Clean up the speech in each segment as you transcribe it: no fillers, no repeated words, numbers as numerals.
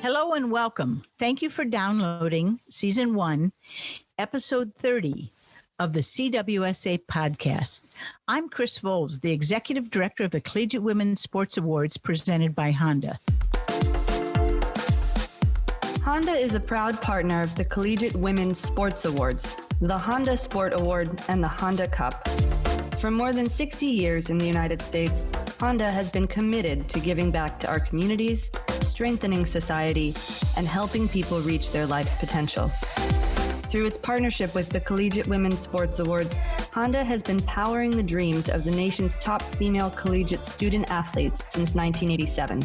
Hello and welcome. Thank you for downloading Season 1, Episode 30 of the CWSA podcast. I'm Chris Voles, the Executive Director of the Collegiate Women's Sports Awards presented by Honda. Honda is a proud partner of the Collegiate Women's Sports Awards, the Honda Sport Award, and the Honda Cup. For more than 60 years in the United States, Honda has been committed to giving back to our communities, strengthening society, and helping people reach their life's potential. Through its partnership with the Collegiate Women's Sports Awards, Honda has been powering the dreams of the nation's top female collegiate student athletes since 1987.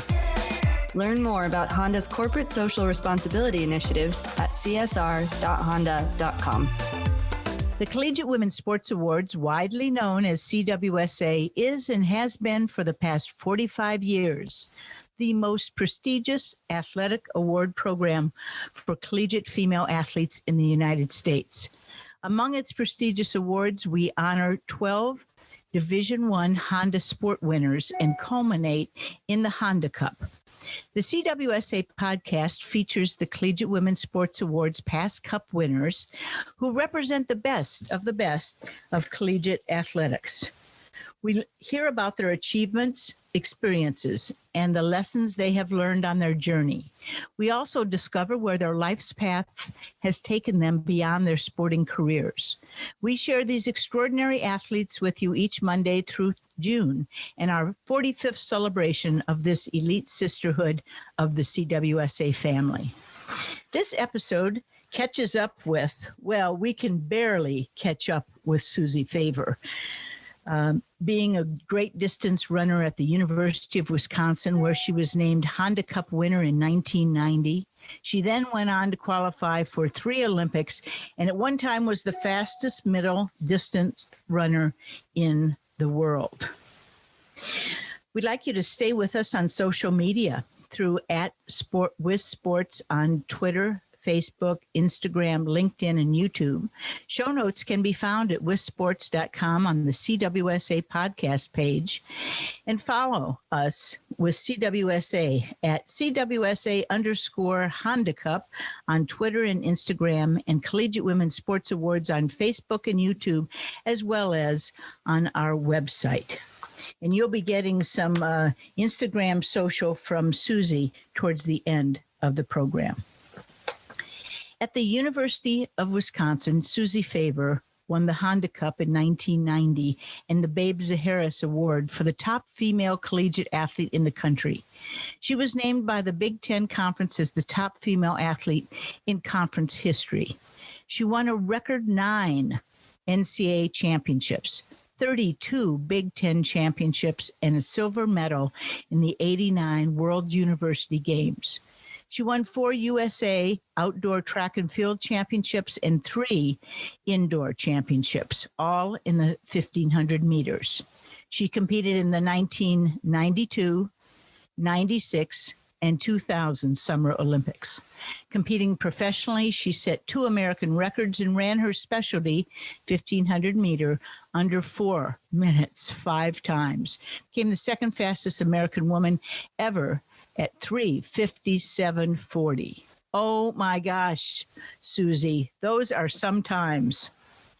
Learn more about Honda's corporate social responsibility initiatives at csr.honda.com. The Collegiate Women's Sports Awards, widely known as CWSA, is and has been for the past 45 years the most prestigious athletic award program for collegiate female athletes in the United States. Among its prestigious awards, we honor 12 Division I Honda Sport winners and culminate in the Honda Cup. The CWSA podcast features the Collegiate Women's Sports Awards past Cup winners who represent the best of collegiate athletics. We hear about their achievements, experiences, and the lessons they have learned on their journey. We also discover where their life's path has taken them beyond their sporting careers. We share these extraordinary athletes with you each Monday through June and our 45th celebration of this elite sisterhood of the CWSA family. This episode catches up with, we can barely catch up with Suzy Favor. Being a great distance runner at the University of Wisconsin, where she was named Honda Cup winner in 1990. She then went on to qualify for 3 Olympics and at one time was the fastest middle distance runner in the world. We'd like you to stay with us on social media through @WizSports on Twitter, Facebook, Instagram, LinkedIn, and YouTube. Show notes can be found at wizsports.com on the CWSA podcast page. And follow us with CWSA at CWSA_Honda Cup on Twitter and Instagram, and Collegiate Women's Sports Awards on Facebook and YouTube, as well as on our website. And you'll be getting some Instagram social from Suzy towards the end of the program. At the University of Wisconsin, Suzy Favor won the Honda Cup in 1990 and the Babe Zaharis Award for the top female collegiate athlete in the country. She was named by the Big Ten Conference as the top female athlete in conference history. She won a record 9 NCAA championships, 32 Big Ten championships, and a silver medal in the '89 World University Games. She won 4 USA outdoor track and field championships and 3 indoor championships, all in the 1,500 meters. She competed in the 1992, 96, and 2000 Summer Olympics. Competing professionally, she set 2 American records and ran her specialty, 1,500 meter, under 4 minutes 5 times. Became the second fastest American woman ever at 3:57:40. Oh my gosh, Suzy, those are some times.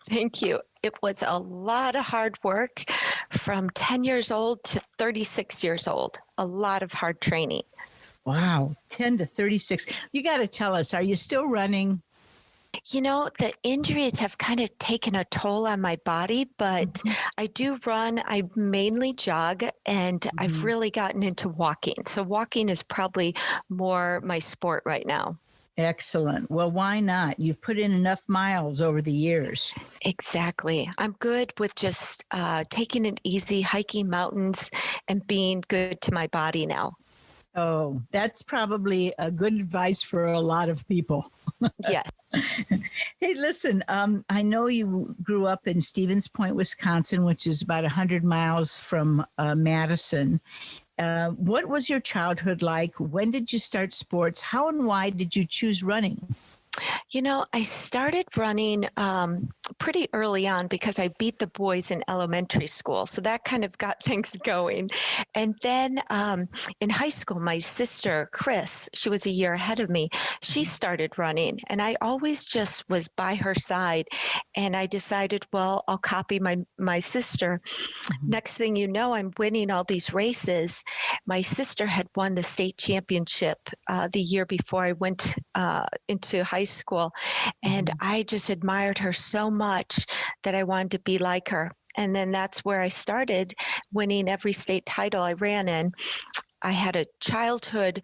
Thank you. It was a lot of hard work from 10 years old to 36 years old. A lot of hard training. Wow, 10 to 36. You got to tell us, are you still running? You know, the injuries have kind of taken a toll on my body, but I do run. I mainly jog, and I've really gotten into walking. So walking is probably more my sport right now. Excellent. Well, why not? You've put in enough miles over the years. Exactly. I'm good with just taking it easy, hiking mountains, and being good to my body now. Oh, that's probably a good advice for a lot of people. Yeah. Hey, listen, I know you grew up in Stevens Point, Wisconsin, which is about 100 miles from Madison. What was your childhood like? When did you start sports? How and why did you choose running? You know, I started running pretty early on because I beat the boys in elementary school. So that kind of got things going. And then in high school, my sister, Chris, she was a year ahead of me. She started running and I always just was by her side. And I decided, well, I'll copy my sister. Next thing you know, I'm winning all these races. My sister had won the state championship the year before I went into high school. And I just admired her so much that I wanted to be like her. And then that's where I started winning every state title I ran in. I had a childhood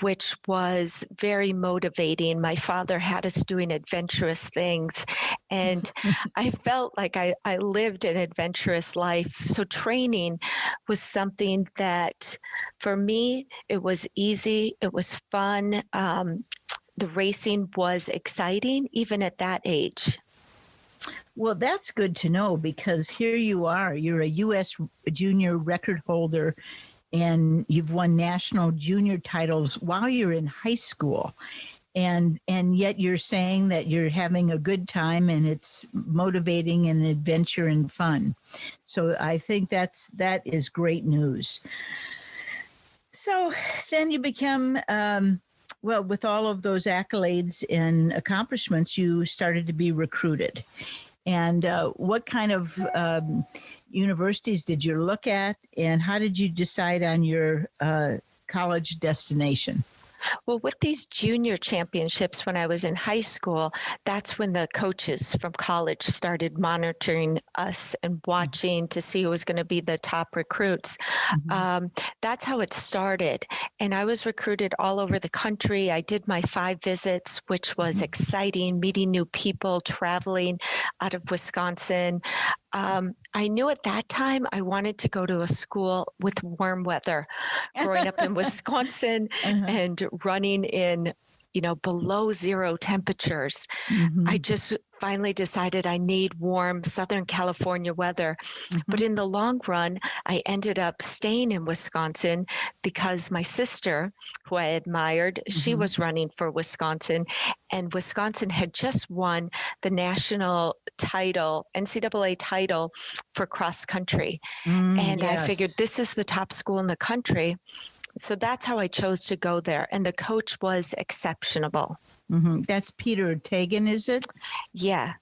which was very motivating. My father had us doing adventurous things, and I felt like I lived an adventurous life. So training was something that, for me, it was easy. It was fun. The racing was exciting, even at that age. Well, that's good to know, because here you are. You're a U.S. junior record holder, and you've won national junior titles while you're in high school. And yet you're saying that you're having a good time and it's motivating and adventure and fun. So I think that is great news. So then you become, with all of those accolades and accomplishments, you started to be recruited. And what kind of universities did you look at, and how did you decide on your college destination? Well, with these junior championships when I was in high school, that's when the coaches from college started monitoring us and watching to see who was going to be the top recruits. That's how it started. And I was recruited all over the country. I did my 5 visits, which was exciting, meeting new people, traveling out of Wisconsin. I knew at that time I wanted to go to a school with warm weather. Growing up in Wisconsin and running in, below 0 temperatures, I just finally decided I need warm Southern California weather. But in the long run, I ended up staying in Wisconsin because my sister, who I admired, she was running for Wisconsin, and Wisconsin had just won the national title, NCAA title for cross country. And I figured this is the top school in the country. So that's how I chose to go there. And the coach was exceptional. That's Peter Tagen, is it? Yeah.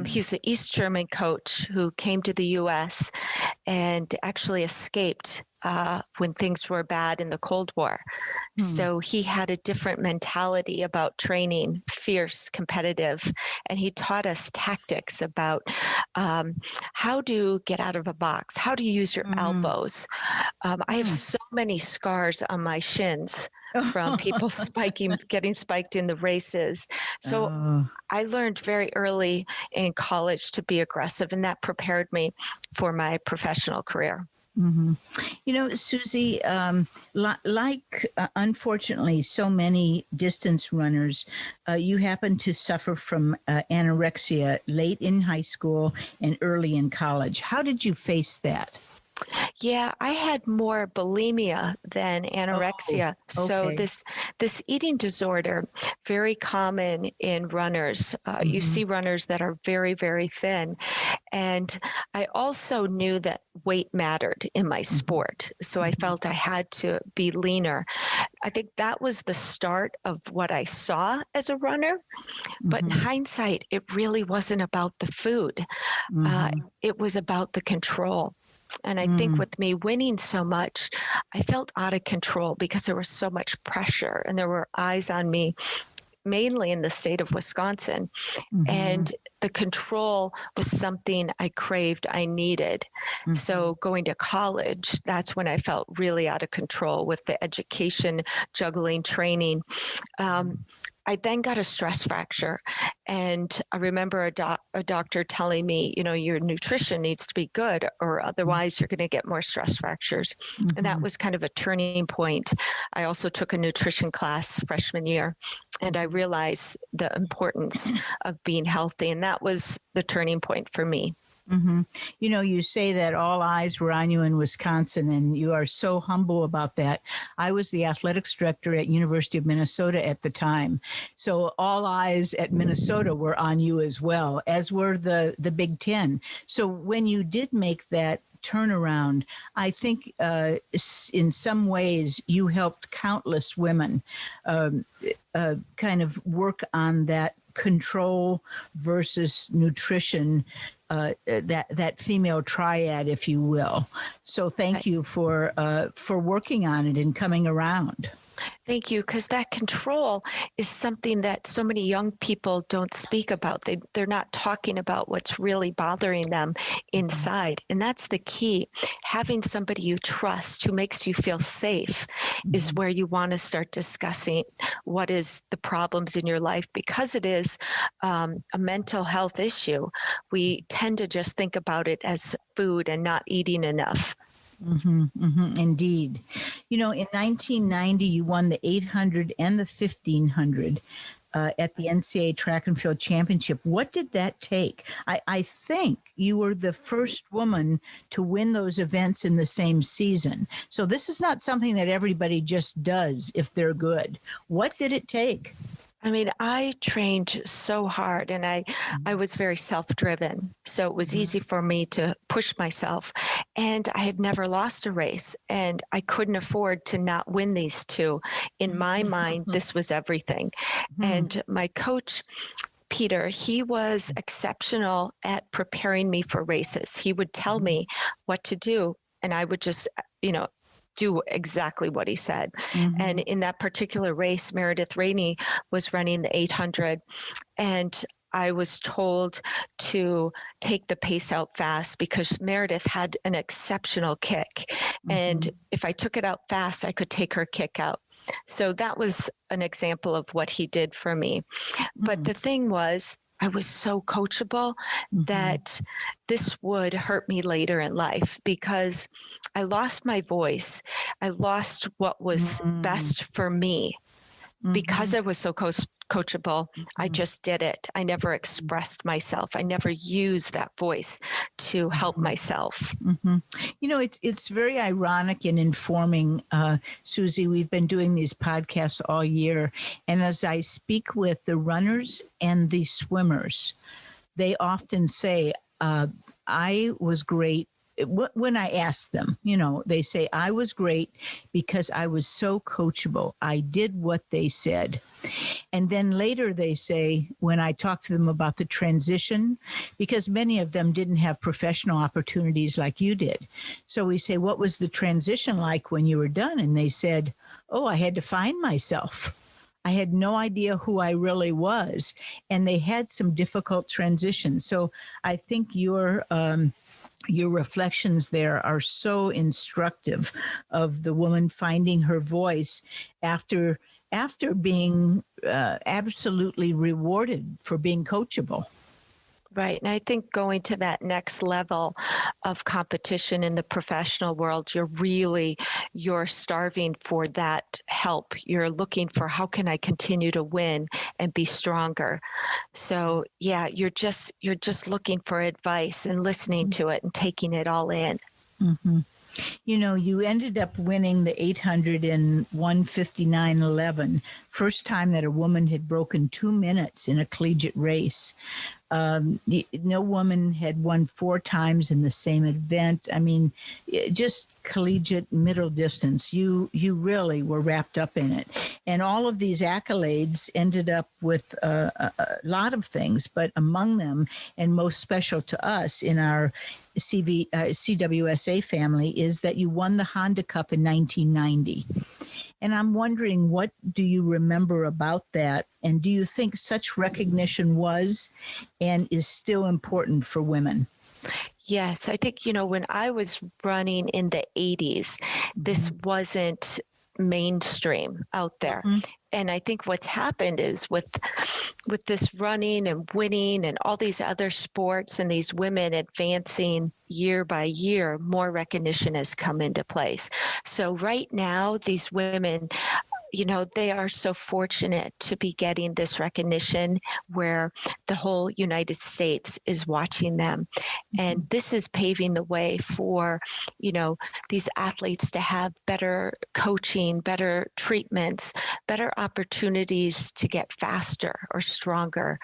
He's an East German coach who came to the U.S. and actually escaped when things were bad in the Cold War. So he had a different mentality about training, fierce, competitive, and he taught us tactics about how to get out of a box, how to use your elbows. I have so many scars on my shins from people getting spiked in the races. So I learned very early in college to be aggressive, and that prepared me for my professional career. Suzy, unfortunately, so many distance runners, you happen to suffer from anorexia late in high school and early in college. How did you face that? Yeah, I had more bulimia than anorexia. So this eating disorder, very common in runners. You see runners that are very, very thin. And I also knew that weight mattered in my sport. So I felt I had to be leaner. I think that was the start of what I saw as a runner. But in hindsight, it really wasn't about the food. It was about the control. And I think with me winning so much, I felt out of control because there was so much pressure and there were eyes on me, mainly in the state of Wisconsin. And the control was something I craved, I needed. So going to college, that's when I felt really out of control with the education, juggling, training. I then got a stress fracture, and I remember a doctor telling me, your nutrition needs to be good or otherwise you're going to get more stress fractures. And that was kind of a turning point. I also took a nutrition class freshman year, and I realized the importance of being healthy, and that was the turning point for me. Mm-hmm. You say that all eyes were on you in Wisconsin, and you are so humble about that. I was the athletics director at University of Minnesota at the time. So all eyes at Minnesota were on you as well, as were the Big Ten. So when you did make that turnaround, I think in some ways you helped countless women kind of work on that control versus nutrition, that female triad, if you will. So thank you for working on it and coming around. Thank you, because that control is something that so many young people don't speak about. They're not talking about what's really bothering them inside. And that's the key. Having somebody you trust who makes you feel safe is where you want to start discussing what is the problems in your life, because it is a mental health issue. We tend to just think about it as food and not eating enough. Mm-hmm, mm-hmm, indeed. In 1990, you won the 800 and the 1500 at the NCAA Track and Field Championship. What did that take? I think you were the first woman to win those events in the same season. So this is not something that everybody just does if they're good. What did it take? I mean, I trained so hard, and I was very self-driven. So it was easy for me to push myself. And I had never lost a race, and I couldn't afford to not win these two. In my mind, this was everything. And my coach, Peter, he was exceptional at preparing me for races. He would tell me what to do, and I would just, do exactly what he said. And in that particular race, Meredith Rainey was running the 800, and I was told to take the pace out fast because Meredith had an exceptional kick. And if I took it out fast, I could take her kick out. So that was an example of what he did for me. But the thing was, I was so coachable that this would hurt me later in life because I lost my voice. I lost what was best for me because I was so coachable. I just did it. I never expressed myself. I never used that voice to help myself. It's very ironic and informing, Suzy. We've been doing these podcasts all year. And as I speak with the runners and the swimmers, they often say, I was great. When I ask them, they say, I was great because I was so coachable. I did what they said. And then later they say, when I talk to them about the transition, because many of them didn't have professional opportunities like you did. So we say, what was the transition like when you were done? And they said, I had to find myself. I had no idea who I really was. And they had some difficult transitions. So I think your reflections there are so instructive of the woman finding her voice after being absolutely rewarded for being coachable. Right. And I think going to that next level of competition in the professional world, you're starving for that help. You're looking for how can I continue to win and be stronger. So yeah, you're just looking for advice and listening to it and taking it all in. You ended up winning the 800 in 1:59.11, first time that a woman had broken 2 minutes in a collegiate race. No woman had won 4 times in the same event. I mean, just collegiate middle distance. You really were wrapped up in it. And all of these accolades ended up with a lot of things, but among them, and most special to us in our CWSA family, is that you won the Honda Cup in 1990. And I'm wondering, what do you remember about that? And do you think such recognition was and is still important for women? Yes, I think, when I was running in the 80s, this wasn't mainstream out there. And I think what's happened is with this running and winning and all these other sports and these women advancing year by year, more recognition has come into place. So right now, these women they are so fortunate to be getting this recognition where the whole United States is watching them. And this is paving the way for, these athletes to have better coaching, better treatments, better opportunities to get faster or stronger.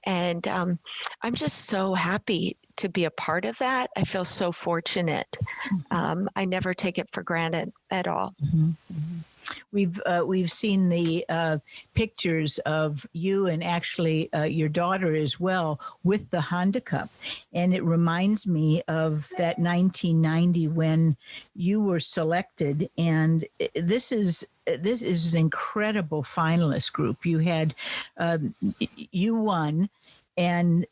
And I'm just so happy to be a part of that. I feel so fortunate. I never take it for granted at all. We've seen the pictures of you and actually your daughter as well with the Honda Cup, and it reminds me of that 1990 when you were selected. And this is an incredible finalist group. You had you won, and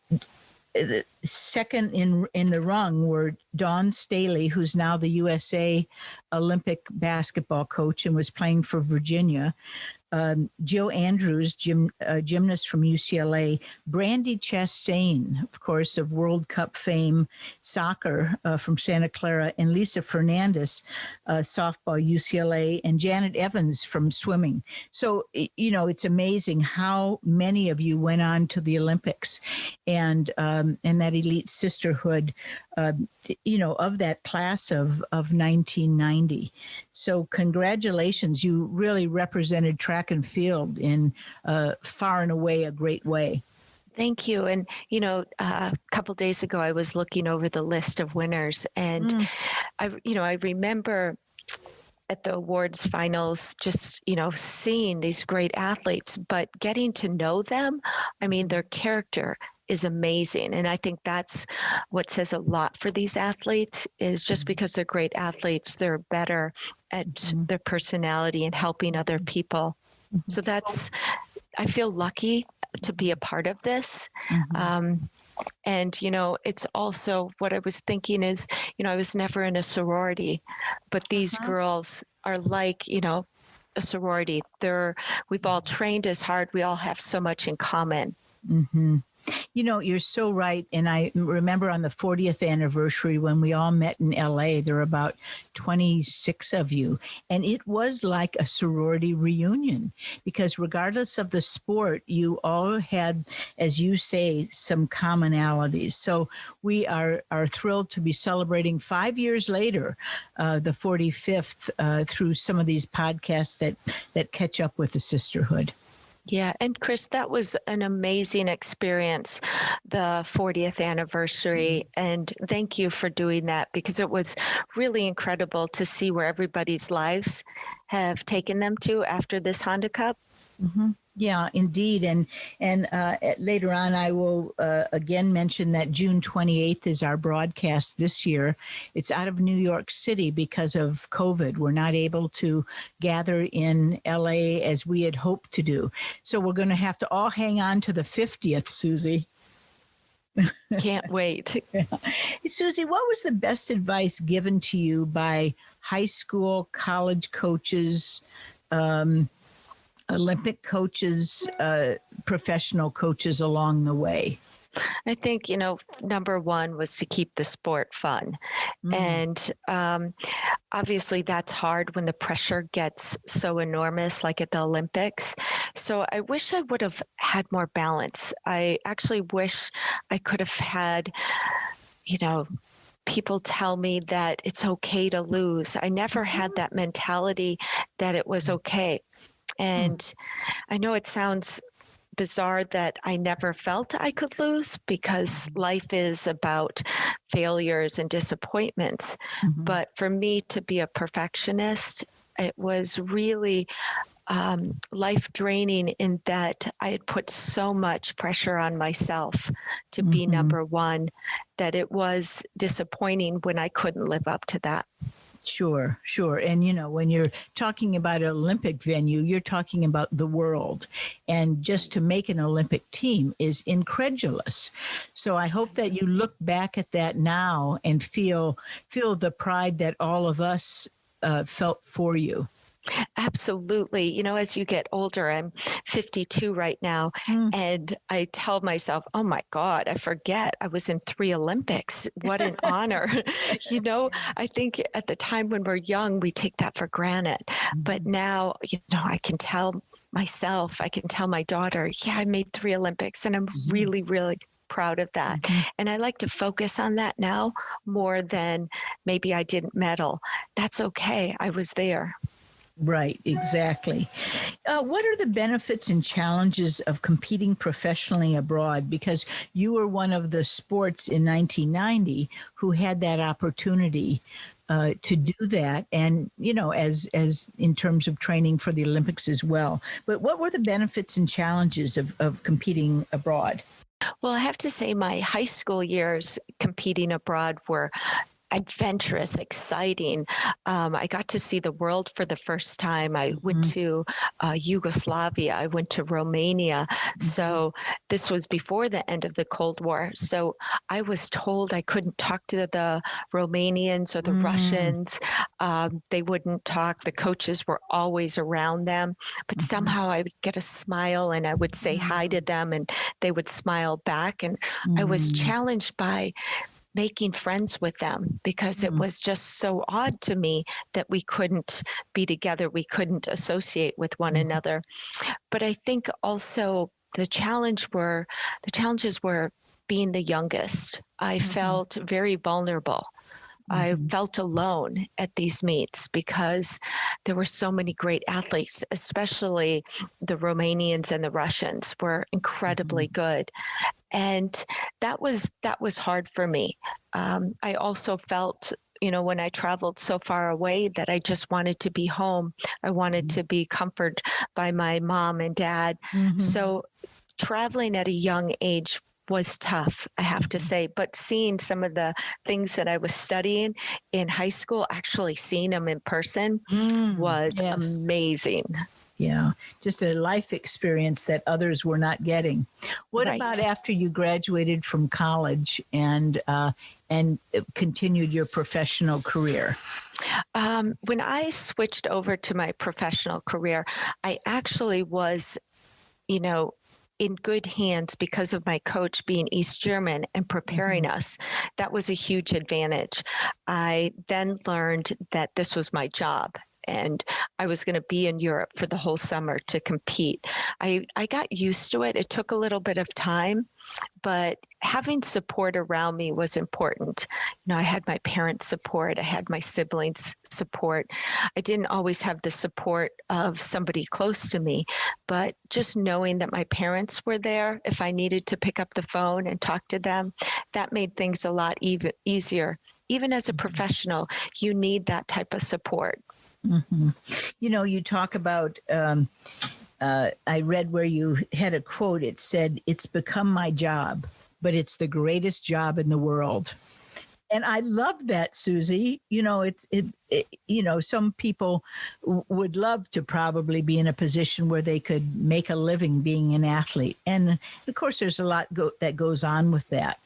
the second in the rung were Dawn Staley, who's now the USA Olympic basketball coach and was playing for Virginia, Jill Andrews, gymnast from UCLA, Brandy Chastain, of course, of World Cup fame, soccer from Santa Clara, and Lisa Fernandez, softball, UCLA, and Janet Evans from swimming. So, it's amazing how many of you went on to the Olympics, and that elite sisterhood, of that class of 1990. So congratulations. You really represented track and field in far and away a great way. Thank you. And, a couple days ago, I was looking over the list of winners, and I remember at the awards finals, just, seeing these great athletes, but getting to know them, their character is amazing. And I think that's what says a lot for these athletes, is just because they're great athletes, they're better at their personality and helping other people. So I feel lucky to be a part of this. And, it's also what I was thinking is, I was never in a sorority, but these girls are like, a sorority. We've all trained as hard. We all have so much in common. You're so right. And I remember on the 40th anniversary when we all met in LA, there were about 26 of you. And it was like a sorority reunion, because regardless of the sport, you all had, as you say, some commonalities. So we are thrilled to be celebrating 5 years later, the 45th, through some of these podcasts that catch up with the sisterhood. Yeah. And Chris, that was an amazing experience, the 40th anniversary. And thank you for doing that, because it was really incredible to see where everybody's lives have taken them to after this Honda Cup. Yeah, indeed. And later on, I will again mention that June 28th is our broadcast this year. It's out of New York City because of COVID. We're not able to gather in LA as we had hoped to do. So we're going to have to all hang on to the 50th, Suzy. Can't wait. Yeah. Suzy, what was the best advice given to you by high school, college coaches, Olympic coaches, professional coaches along the way? I think, number one was to keep the sport fun. And obviously that's hard when the pressure gets so enormous, like at the Olympics. So I wish I would have had more balance. I actually wish I could have had, people tell me that it's okay to lose. I never had that mentality that it was okay. And I know it sounds bizarre that I never felt I could lose, because life is about failures and disappointments. But for me to be a perfectionist, it was really life draining, in that I had put so much pressure on myself to be number one, that it was disappointing when I couldn't live up to that. Sure. And, when you're talking about an Olympic venue, you're talking about the world. And just to make an Olympic team is incredulous. So I hope that you look back at that now and feel the pride that all of us felt for you. Absolutely. You know, as you get older, I'm 52 right now, and I tell myself, oh my God, I forget I was in 3 Olympics. What an honor. You know, I think at the time when we're young, we take that for granted. But now, you know, I can tell myself, I can tell my daughter, yeah, I made 3 Olympics, and I'm really, really proud of that. And I like to focus on that now more than maybe I didn't medal. That's okay. I was there. Right, exactly. What are the benefits and challenges of competing professionally abroad? Because you were one of the sports in 1990 who had that opportunity to do that, and you know, as in terms of training for the Olympics as well. But what were the benefits and challenges of competing abroad? Well, I have to say my high school years competing abroad were adventurous, exciting. I got to see the world for the first time. I went to Yugoslavia. I went to Romania. So this was before the end of the Cold War. So I was told I couldn't talk to the Romanians or the Russians. They wouldn't talk. The coaches were always around them. But somehow I would get a smile and I would say hi to them and they would smile back. And I was challenged by making friends with them because it was just so odd to me that we couldn't be together. We couldn't associate with one another. But I think also the challenges were being the youngest. I felt very vulnerable. I felt alone at these meets because there were so many great athletes, especially the Romanians and the Russians were incredibly good. And that was hard for me. I also felt, you know, when I traveled so far away that I just wanted to be home. I wanted to be comforted by my mom and dad. So traveling at a young age was tough, I have to say, but seeing some of the things that I was studying in high school, actually seeing them in person was amazing. Yeah, just a life experience that others were not getting. What about after you graduated from college and continued your professional career? When I switched over to my professional career, I actually was, you know, in good hands because of my coach being East German and preparing us. That was a huge advantage. I then learned that this was my job and I was going to be in Europe for the whole summer to compete. I got used to it. It took a little bit of time, but having support around me was important. You know, I had my parents' support. I had my siblings' support. I didn't always have the support of somebody close to me, but just knowing that my parents were there, if I needed to pick up the phone and talk to them, that made things a lot easier. Even as a professional, you need that type of support. You know, you talk about, I read where you had a quote. It said, "It's become my job, but it's the greatest job in the world." And I love that, Suzy. You know, it you know, some people would love to probably be in a position where they could make a living being an athlete. And of course, there's a lot that goes on with that.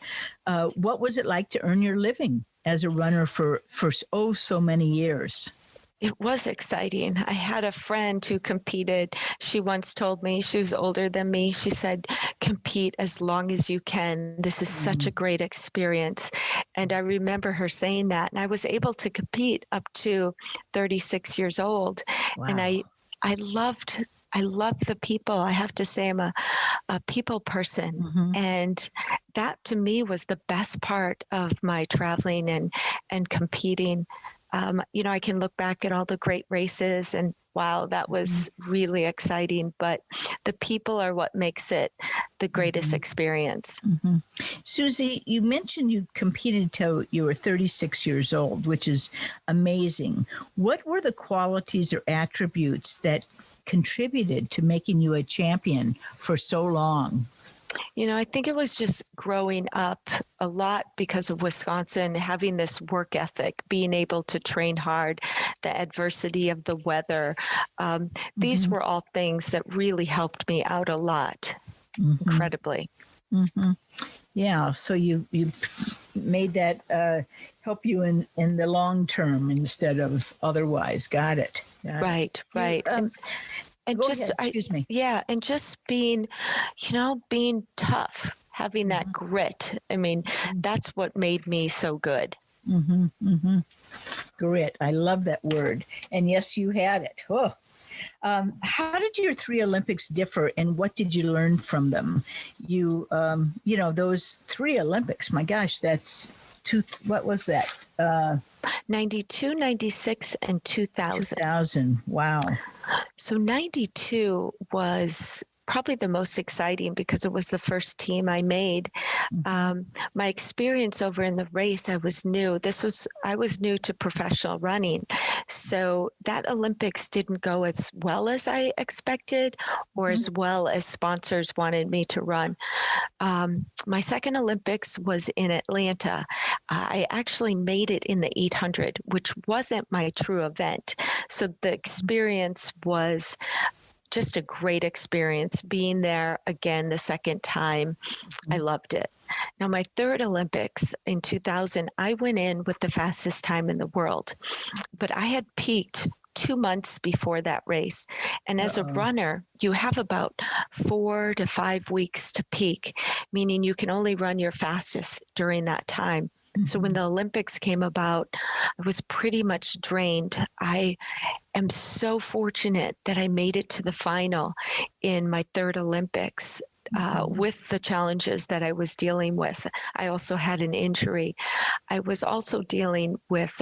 What was it like to earn your living as a runner for so many years? It was exciting. I had a friend who competed. She once told me, she was older than me, she said, compete as long as you can. This is such a great experience. And I remember her saying that. And I was able to compete up to 36 years old. Wow. And I loved the people. I have to say I'm a people person. And that to me was the best part of my traveling and competing. You know, I can look back at all the great races and wow, that was really exciting. But the people are what makes it the greatest experience. Suzy, you mentioned you competed till you were 36 years old, which is amazing. What were the qualities or attributes that contributed to making you a champion for so long? You know, I think it was just growing up a lot because of Wisconsin, having this work ethic, being able to train hard, the adversity of the weather. These were all things that really helped me out a lot, incredibly. Yeah. So you made that help you in the long term instead of otherwise. Got it. Right. And go just, ahead. Excuse me. Yeah. And just being tough, having that grit. I mean, that's what made me so good. Grit. I love that word. And yes, you had it. Oh. How did your 3 Olympics differ, and what did you learn from them? Those 3 Olympics, my gosh, that's what was that? 92, 96, and 2000. 2000. Wow. So 92 was probably the most exciting because it was the first team I made. My experience over in the race, I was new. I was new to professional running. So that Olympics didn't go as well as I expected or as well as sponsors wanted me to run. My second Olympics was in Atlanta. I actually made it in the 800, which wasn't my true event. So the experience was just a great experience being there again the second time. I loved it. Now, my third Olympics in 2000, I went in with the fastest time in the world, but I had peaked 2 months before that race. And as a runner, you have about 4 to 5 weeks to peak, meaning you can only run your fastest during that time. So when the Olympics came about, I was pretty much drained. I am so fortunate that I made it to the final in my third Olympics. With the challenges that I was dealing with. I also had an injury. I was also dealing with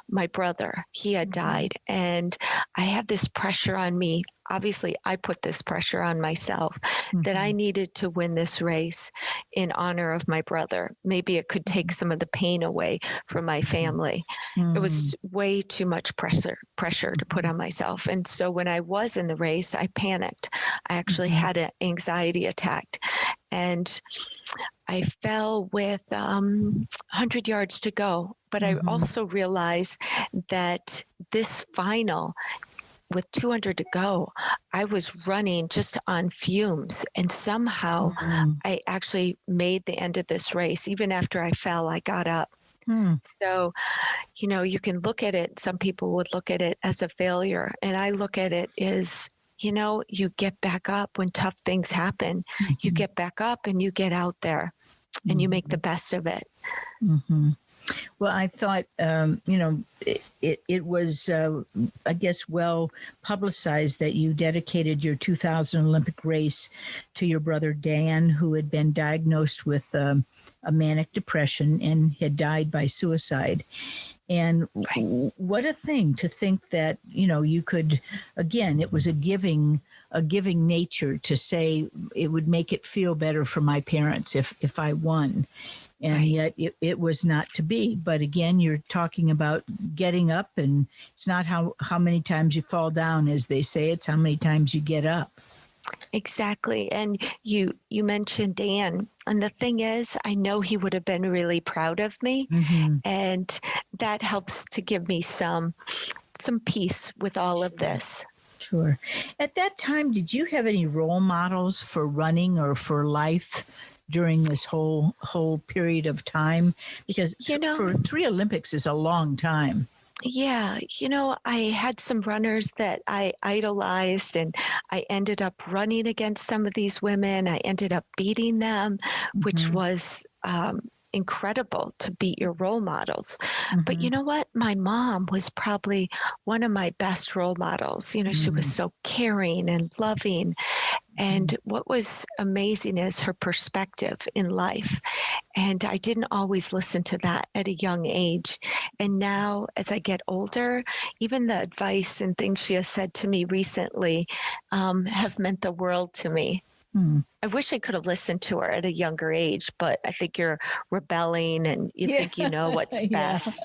my brother. He had died, and I had this pressure on me. Obviously, I put this pressure on myself that I needed to win this race in honor of my brother. Maybe it could take some of the pain away from my family. It was way too much pressure to put on myself. And so when I was in the race, I panicked. I actually had an anxiety attack, and I fell with 100 yards to go. But I also realized that this final, with 200 to go, I was running just on fumes. And somehow I actually made the end of this race. Even after I fell, I got up. So, you can look at it. Some people would look at it as a failure. And I look at it as, you get back up when tough things happen. You get back up and you get out there and you make the best of it. Well, I thought, it was, I guess, well publicized that you dedicated your 2000 Olympic race to your brother Dan, who had been diagnosed with a manic depression and had died by suicide. And what a thing to think that, you could, again, it was a giving nature to say it would make it feel better for my parents if I won. And yet it was not to be. But again, you're talking about getting up, and it's not how many times you fall down, as they say, it's how many times you get up. Exactly. And you mentioned Dan. And the thing is, I know he would have been really proud of me. And that helps to give me some peace with all of this. Sure. At that time, did you have any role models for running or for life during this whole period of time? Because for 3 Olympics is a long time. Yeah. I had some runners that I idolized, and I ended up running against some of these women. I ended up beating them, which was incredible to beat your role models. But you know what? My mom was probably one of my best role models. She was so caring and loving. And what was amazing is her perspective in life. And I didn't always listen to that at a young age. And now, as I get older, even the advice and things she has said to me recently have meant the world to me. I wish I could have listened to her at a younger age, but I think you're rebelling and you think you know what's best.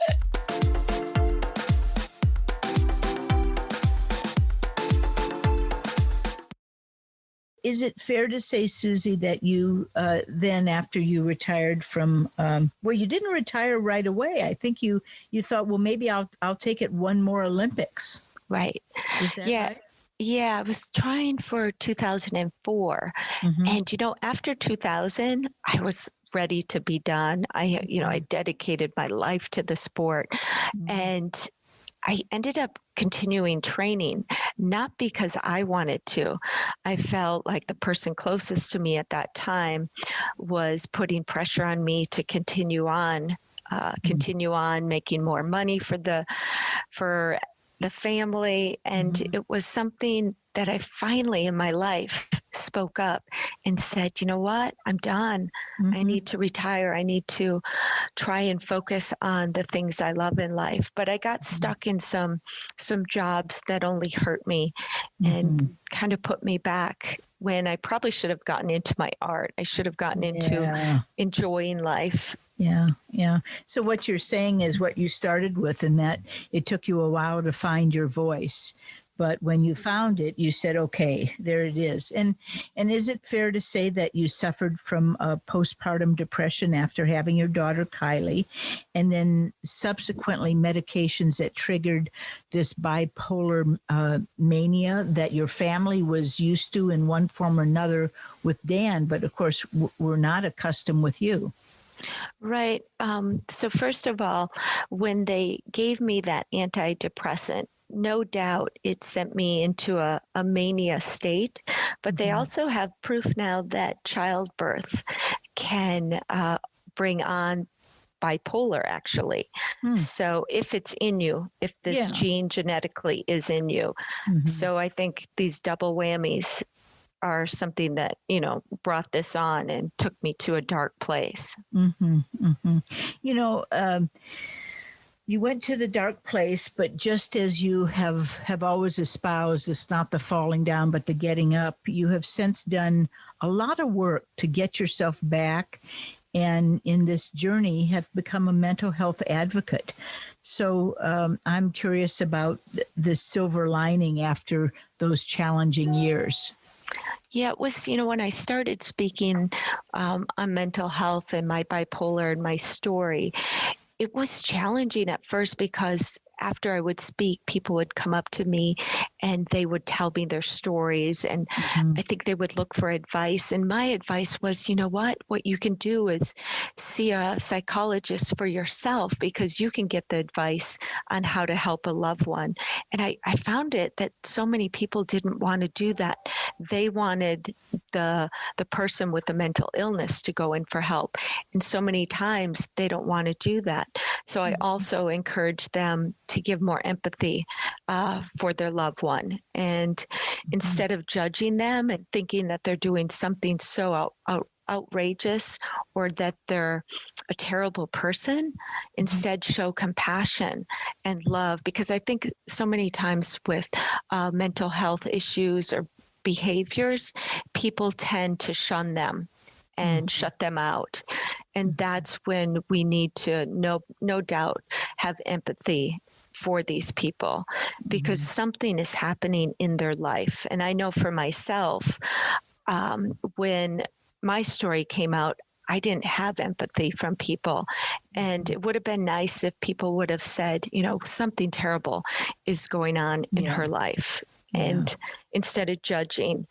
Is it fair to say, Suzy, that you then, after you retired from, you didn't retire right away. I think you thought, well, maybe I'll take it one more Olympics. Right. Is that right? Yeah, I was trying for 2004. And, after 2000, I was ready to be done. I dedicated my life to the sport, and I ended up continuing training, not because I wanted to. I felt like the person closest to me at that time was putting pressure on me to continue on making more money for the family. And it was something that I finally in my life spoke up and said, you know what, I'm done. I need to retire. I need to try and focus on the things I love in life. But I got stuck in some jobs that only hurt me and kind of put me back when I probably should have gotten into my art. I should have gotten into enjoying life. Yeah. So what you're saying is what you started with, and that it took you a while to find your voice. But when you found it, you said, okay, there it is. And is it fair to say that you suffered from a postpartum depression after having your daughter, Kylie, and then subsequently medications that triggered this bipolar mania that your family was used to in one form or another with Dan, but of course we're not accustomed with you? Right. So first of all, when they gave me that antidepressant, no doubt it sent me into a mania state, but they also have proof now that childbirth can bring on bipolar, actually. So if it's in you, if this gene genetically is in you. So I think these double whammies are something that, brought this on and took me to a dark place. You went to the dark place, but just as you have always espoused, it's not the falling down, but the getting up. You have since done a lot of work to get yourself back, and in this journey have become a mental health advocate. So I'm curious about the silver lining after those challenging years. Yeah, it was, when I started speaking on mental health and my bipolar and my story, it was challenging at first because after I would speak, people would come up to me and they would tell me their stories. And I think they would look for advice. And my advice was, what you can do is see a psychologist for yourself, because you can get the advice on how to help a loved one. And I found it that so many people didn't want to do that. They wanted the person with the mental illness to go in for help. And so many times they don't want to do that. So I also encourage them to give more empathy for their loved one. And instead of judging them and thinking that they're doing something so outrageous or that they're a terrible person, instead show compassion and love. Because I think so many times with mental health issues or behaviors, people tend to shun them and shut them out. And that's when we need to, no doubt, have empathy for these people, because something is happening in their life. And I know for myself, when my story came out, I didn't have empathy from people. And it would have been nice if people would have said, something terrible is going on in her life. And instead of judging,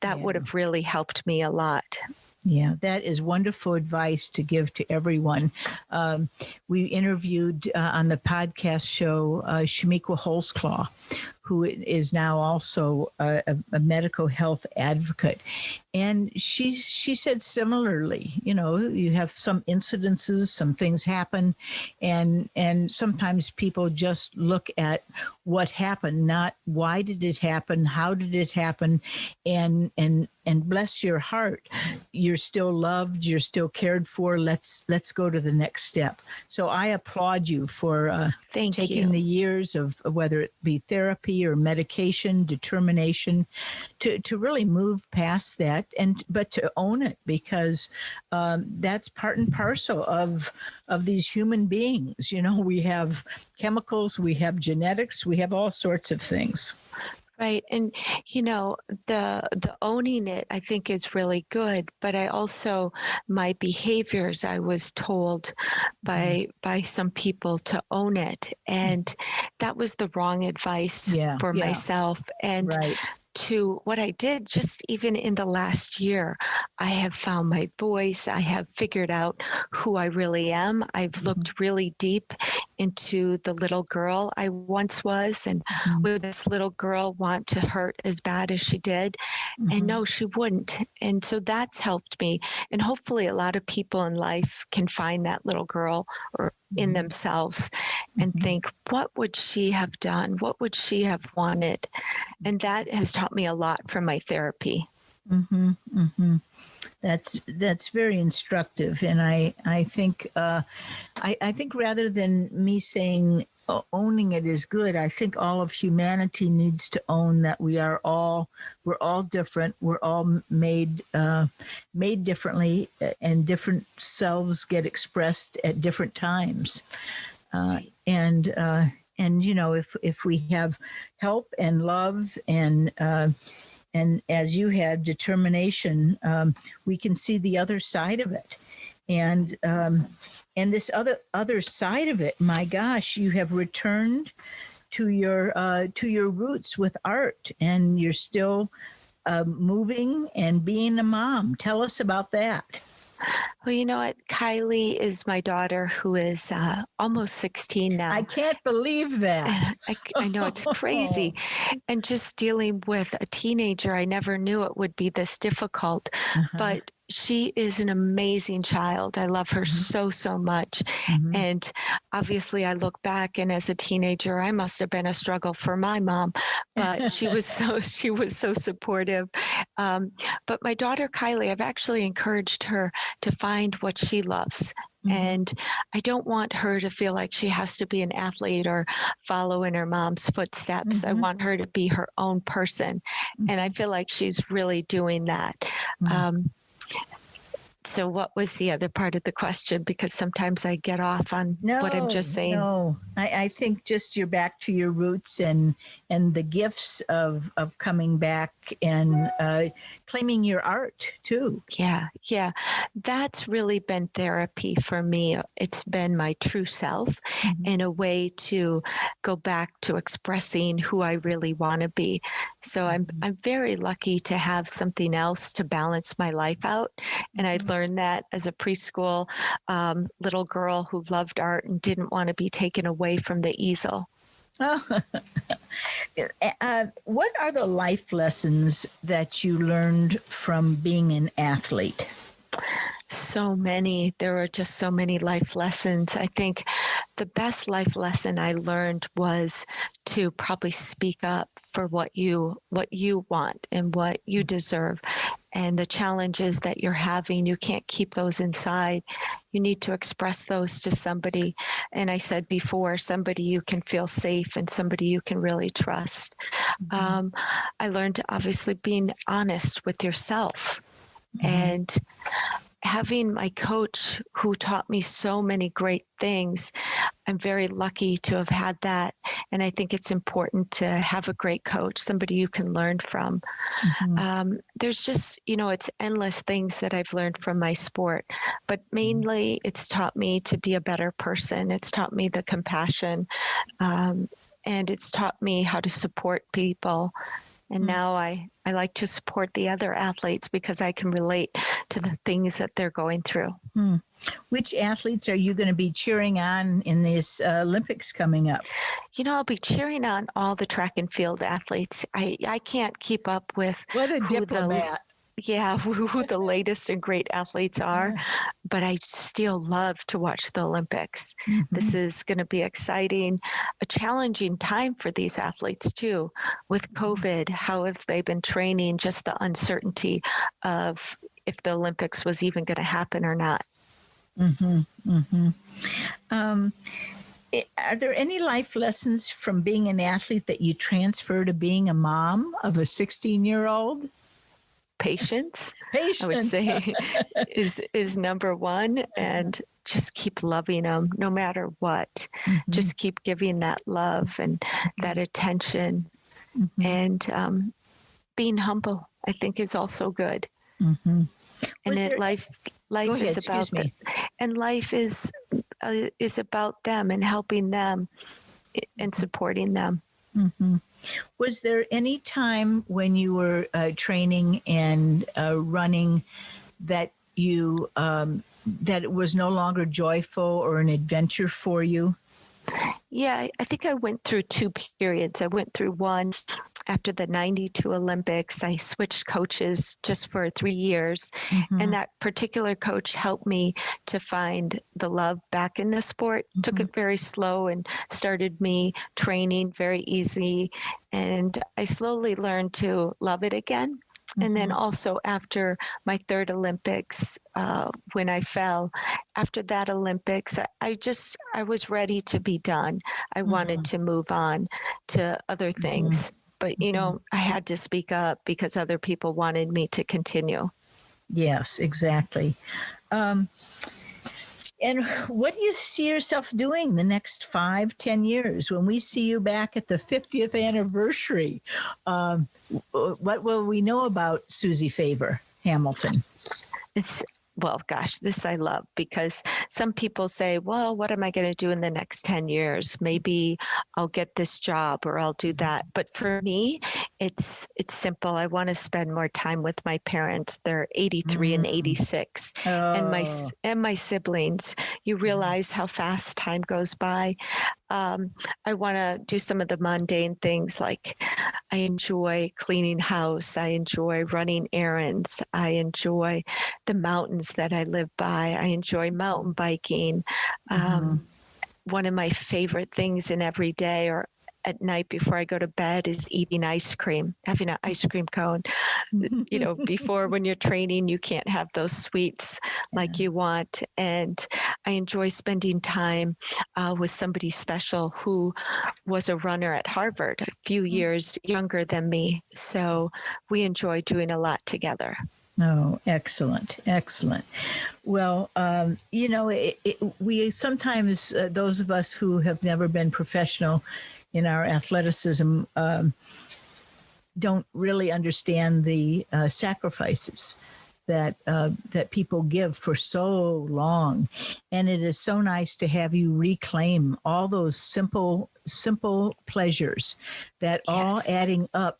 that would have really helped me a lot. Yeah, that is wonderful advice to give to everyone. We interviewed on the podcast show Shamiqua Holzclaw, who is now also a medical health advocate. And she said similarly, you have some incidences, some things happen, and sometimes people just look at what happened, not why did it happen, how did it happen, and bless your heart, you're still loved, you're still cared for. Let's go to the next step. So I applaud you for taking the years of whether it be therapy or medication, determination, to really move past that, but to own it, because that's part and parcel of these human beings. We have chemicals, we have genetics, we have all sorts of things. Right. And, the owning it, I think, is really good. But I also, my behaviors, I was told by some people to own it. And that was the wrong advice for myself. And to what I did just even in the last year. I have found my voice. I have figured out who I really am. I've looked really deep into the little girl I once was, and would this little girl want to hurt as bad as she did? And no, she wouldn't. And so that's helped me. And hopefully a lot of people in life can find that little girl or in themselves and think, what would she have done? What would she have wanted? And that has taught me a lot from my therapy. That's very instructive, and I think I think rather than me saying owning it is good, I think all of humanity needs to own that we're all different. We're all made differently, and different selves get expressed at different times. And you know, if we have help and love and as you had, determination, we can see the other side of it. And this other side of it, my gosh, you have returned to your roots with art, and you're still moving and being a mom. Tell us about that. Well, you know what? Kylie is my daughter, who is almost 16 now. I can't believe that. I know, it's crazy. And just dealing with a teenager, I never knew it would be this difficult. But she is an amazing child. I love her so much. And obviously I look back, and as a teenager, I must have been a struggle for my mom, but she was so supportive. But my daughter, Kylie, I've actually encouraged her to find what she loves. And I don't want her to feel like she has to be an athlete or follow in her mom's footsteps. I want her to be her own person. And I feel like she's really doing that. So what was the other part of the question? Because sometimes I get off on what I'm just saying. No, I think just you're back to your roots and the gifts of coming back and claiming your art too. Yeah. That's really been therapy for me. It's been my true self and a way to go back to expressing who I really want to be. So I'm very lucky to have something else to balance my life out. And I learned that as a preschool little girl who loved art and didn't want to be taken away from the easel. What are the life lessons that you learned from being an athlete? So many. There were just so many life lessons. I think the best life lesson I learned was to probably speak up for what you want and what you deserve. And the challenges that you're having, you can't keep those inside. You need to express those to somebody. And I said before, somebody you can feel safe and somebody you can really trust. I learned to obviously being honest with yourself and having my coach who taught me so many great things. I'm very lucky to have had that. And I think it's important to have a great coach, somebody you can learn from. There's just, it's endless things that I've learned from my sport, but mainly it's taught me to be a better person. It's taught me the compassion, and it's taught me how to support people. And now I like to support the other athletes because I can relate to the things that they're going through. Which athletes are you going to be cheering on in this Olympics coming up? I'll be cheering on all the track and field athletes. I can't keep up with what a diplomat. Who the latest and great athletes are, but I still love to watch the Olympics. This is going to be exciting, a challenging time for these athletes too. With COVID, how have they been training? Just the uncertainty of if the Olympics was even going to happen or not. Are there any life lessons from being an athlete that you transfer to being a mom of a 16-year-old? Patience, I would say, is number one, and just keep loving them no matter what. Just keep giving that love and that attention, and being humble, I think, is also good. And life is about that, and life is about them and helping them and supporting them. Was there any time when you were training and running that you that it was no longer joyful or an adventure for you? Yeah, I think I went through two periods. I went through one after the 92 Olympics. I switched coaches just for 3 years. Mm-hmm. And that particular coach helped me to find the love back in the sport. Mm-hmm. Took it very slow and started me training very easy. And I slowly learned to love it again. And then also after my third Olympics, when I fell, after that Olympics, I was ready to be done. I wanted to move on to other things. But, I had to speak up because other people wanted me to continue. Yes, exactly. And what do you see yourself doing the next 5-10 years when we see you back at the 50th anniversary? What will we know about Suzy Favor Hamilton? This I love, because some people say, well, what am I going to do in the next 10 years? Maybe I'll get this job or I'll do that. But for me, it's simple. I want to spend more time with my parents. They're 83 and 86. Oh. And my siblings. You realize how fast time goes by. I want to do some of the mundane things, like I enjoy cleaning house. I enjoy running errands. I enjoy the mountains that I live by. I enjoy mountain biking. One of my favorite things in every day or at night before I go to bed is eating ice cream, having an ice cream cone. Before, when you're training, you can't have those sweets like you want. And I enjoy spending time with somebody special who was a runner at Harvard, a few years younger than me. So we enjoy doing a lot together. Oh, excellent. Excellent. Well, we sometimes, those of us who have never been professional in our athleticism, don't really understand the sacrifices that people give for so long. And it is so nice to have you reclaim all those simple pleasures that all adding up,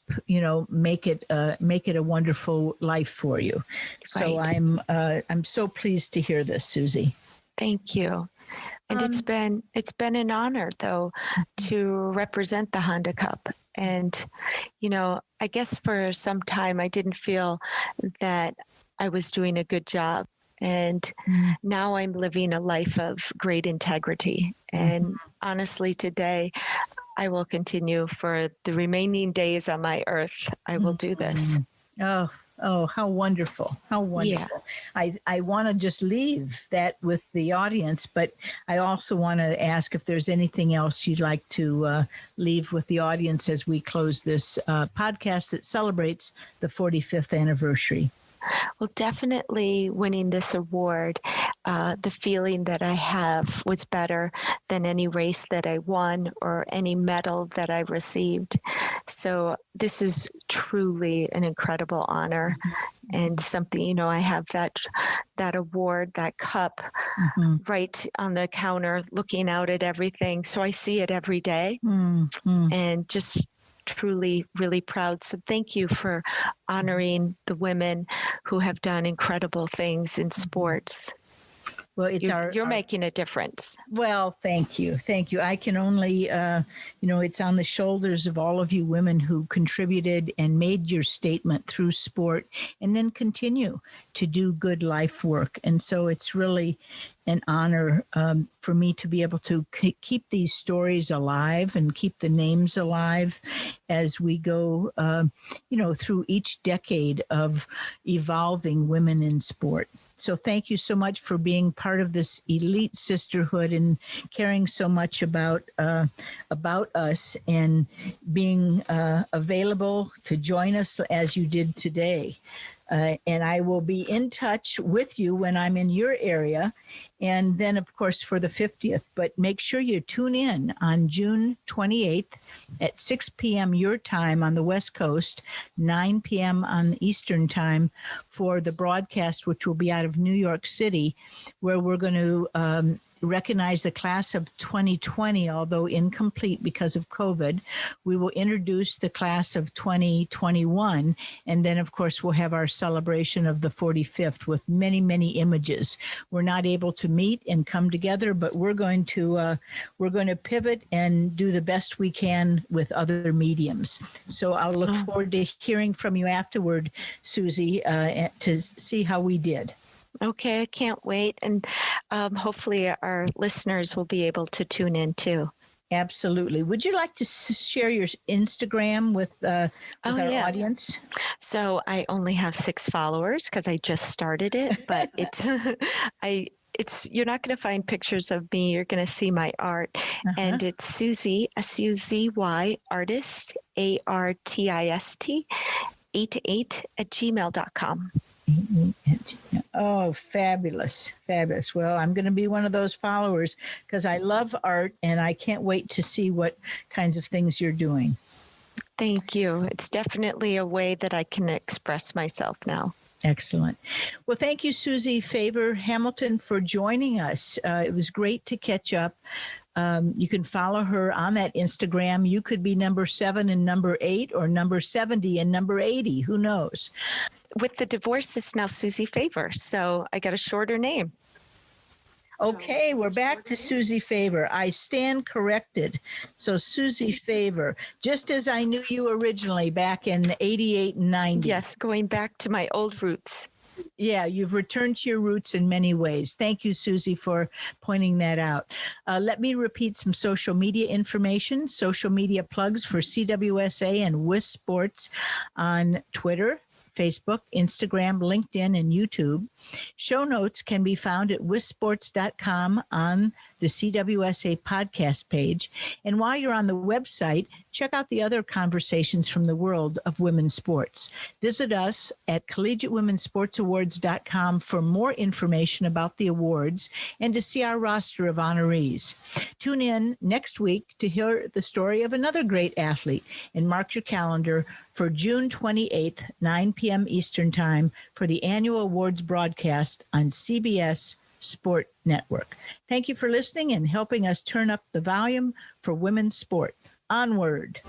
make it a wonderful life for you. So I'm so pleased to hear this, Suzy. Thank you. And it's been an honor, though, to represent the Honda Cup. And, I guess for some time I didn't feel that I was doing a good job. And now I'm living a life of great integrity. And honestly, today, I will continue for the remaining days on my earth. I will do this. Oh, how wonderful. How wonderful. Yeah. I want to just leave that with the audience, but I also want to ask if there's anything else you'd like to leave with the audience as we close this podcast that celebrates the 45th anniversary. Well, definitely winning this award, the feeling that I have was better than any race that I won or any medal that I received. So this is truly an incredible honor and something, I have that award, that cup right on the counter looking out at everything. So I see it every day and just truly, really proud. So thank you for honoring the women who have done incredible things in sports. Well, you're making a difference. Well, thank you. Thank you. I can only, it's on the shoulders of all of you women who contributed and made your statement through sport and then continue to do good life work. And so it's really an honor for me to be able to keep these stories alive and keep the names alive as we go, through each decade of evolving women in sport. So thank you so much for being part of this elite sisterhood and caring so much about us and being available to join us as you did today. And I will be in touch with you when I'm in your area. And then, of course, for the 50th. But make sure you tune in on June 28th at 6 p.m. your time on the West Coast, 9 p.m. on Eastern time for the broadcast, which will be out of New York City, where we're going to recognize the class of 2020, although incomplete because of COVID. We will introduce the class of 2021. And then, of course, we'll have our celebration of the 45th with many, many images. We're not able to meet and come together, but we're going to pivot and do the best we can with other mediums. So I'll look forward to hearing from you afterward, Suzy, to see how we did. Okay, I can't wait. And hopefully our listeners will be able to tune in too. Absolutely. Would you like to share your Instagram with our audience? So I only have 6 followers because I just started it, but it's you're not going to find pictures of me. You're going to see my art. And it's Suzy, Suzy, artist, ARTIST, 88@gmail.com. Oh, fabulous. Fabulous. Well, I'm going to be one of those followers because I love art and I can't wait to see what kinds of things you're doing. Thank you. It's definitely a way that I can express myself now. Excellent. Well, thank you, Suzy Favor Hamilton, for joining us. It was great to catch up. You can follow her on that Instagram. You could be number 7 and number 8 or number 70 and number 80. Who knows? With the divorce, it's now Suzy Favor. So I got a shorter name. Okay, we're back to Suzy Favor. I stand corrected. So Suzy Favor, just as I knew you originally back in 88 and 90. Yes, going back to my old roots. Yeah, you've returned to your roots in many ways. Thank you, Suzy, for pointing that out. Let me repeat some social media information, social media plugs for CWSA and WIS Sports on Twitter, Facebook, Instagram, LinkedIn, and YouTube. Show notes can be found at wisports.com on the CWSA podcast page. And while you're on the website, check out the other conversations from the world of women's sports. Visit us at collegiatewomensportsawards.com for more information about the awards and to see our roster of honorees. Tune in next week to hear the story of another great athlete and mark your calendar for June 28th, 9 p.m. Eastern Time for the annual awards broadcast on CBS Sport Network. Thank you for listening and helping us turn up the volume for women's sport. Onward.